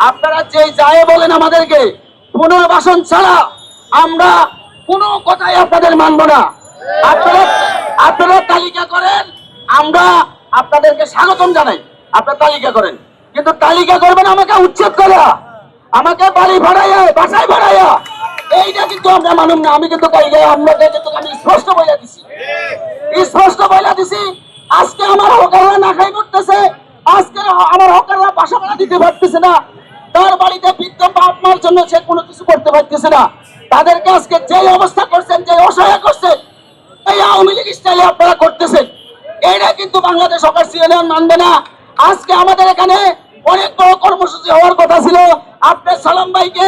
আপনারা যে যায় বলেন আমাদেরকে পুনর্বাসন ছাড়া আমরা কোনো কথাই আপনাদের মানব না। আপনারা আপনারা তালিকা করেন, আমরা আপনাদেরকে স্বাগতম জানাই। আপনারা তালিকা করেন, কিন্তু তালিকা করবেন আমাকে উচ্ছেদ করা, আমাকে বাড়ি ভাড়াইয়া বাসায় ভাড়াইয়া, এইটা কিন্তু আমরা মানুষ না। আমি কিন্তু আমি স্পষ্ট বলে দিছি, আজকে আমার হকাররা না খাই করতেছে, আজকে আমার হকাররা বাসা ভাড়া দিতে পারতেছে না, তার বাড়িতে বৃদ্ধ বাপ মার জন্য সে কোনো কিছু করতে পারতেছে না। তাদেরকে আজকে যে অবস্থা করছেন, যে অসহায় করছেন, এই আওয়ামী লীগ স্টাইলে আপনারা করতেছেন। এইটা কিন্তু বাংলাদেশ হকার ইউনিয়ন মানবে না। আজকে আমাদের এখানে অনেক বড় কর্মসূচি হওয়ার কথা ছিল। আপনার সালাম ভাইকে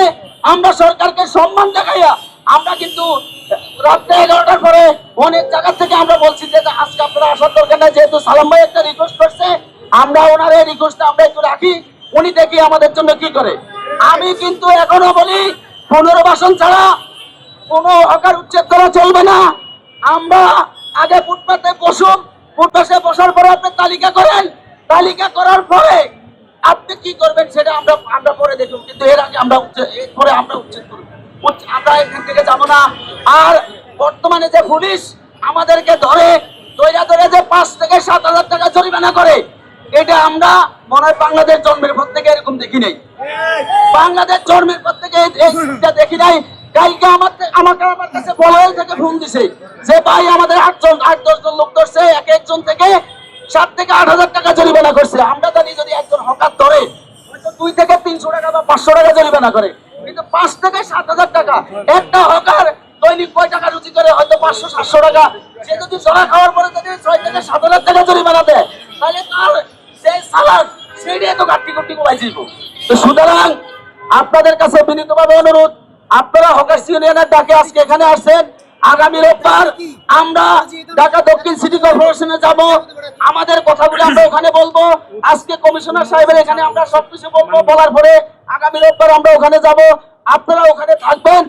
আমরা সরকারকে সম্মান দেখাইয়া আমরা কিন্তু রাত্রে 11টার পরে অনেক জায়গা থেকে আমরা বলছি যে আজকে আপনারা আসার দরকার নাই, যেহেতু সালাম ভাই একটা রিকোয়েস্ট করছে, আমরা ওনার এই রিকোয়েস্টটা আমরা একটু রাখি, উনি দেখি আমাদের জন্য কি করে। আমি কিন্তু এখনো বলি পুনর্বাসন ছাড়া কোনো হকার উচ্ছেদ করা চলবে না। আমরা আগে ফুটপাতে বসুন, ফুটপাতে বসার পরে আপনি তালিকা করেন, তালিকা করার পরে আপনি কি করবেন সেটা আমরা পরে দেখুন, কিন্তু এর আগে আমরা এরপরে আমরা উচ্ছেদ করব। আমরা এখান থেকে যাবো না। আর বর্তমানে যে পুলিশ আমাদেরকে ধরে যে 5 থেকে 7,000 টাকা জরিমানা করে, এটা আমরা মনে হয় বাংলাদেশ জন্মের পর থেকে এরকম দেখি নাই। বাংলাদেশ জন্মের পর থেকে এটা দেখি নাই। কালকে আমার কাছে বলাইল থেকে ফোন দিছে যে ভাই আমাদের 8-10 জন লোক ধরছে, একজন থেকে 7 থেকে 8,000 টাকা জরিমানা করছে। আমরা জানি যদি একজন হকার ধরে হয়তো 2 থেকে 300 টাকা বা 500 টাকা জরিমানা করে, কিন্তু 5 থেকে 7,000 টাকা একটা হকার দৈনিক কয় টাকা রুজি করে? হয়তো 500-700 টাকা। সে যদি জরা খাওয়ার পরে যদি 6 থেকে 7,000 টাকা জরিমানা দেয়, তাহলে তার সেই সালাদ সেটাই তো কাটটি কুটি কমাই যাইব। তো সুতরাং আপনাদের কাছে বিনীতভাবে অনুরোধ, আপনারা হকার্স ইউনিয়নের ডাকে আজকে এখানে আসছেন। আগামী রোববার আমরা ঢাকা দক্ষিণ সিটি কর্পোরেশনে যাব, আমাদের কথাগুলো আমরা ওখানে বলবো। আজকে কমিশনার সাহেবের এখানে আমরা সবকিছু বলবো, বলার পরে আগামী রোববার আমরা ওখানে যাব। আপনারা ওখানে থাকবেন।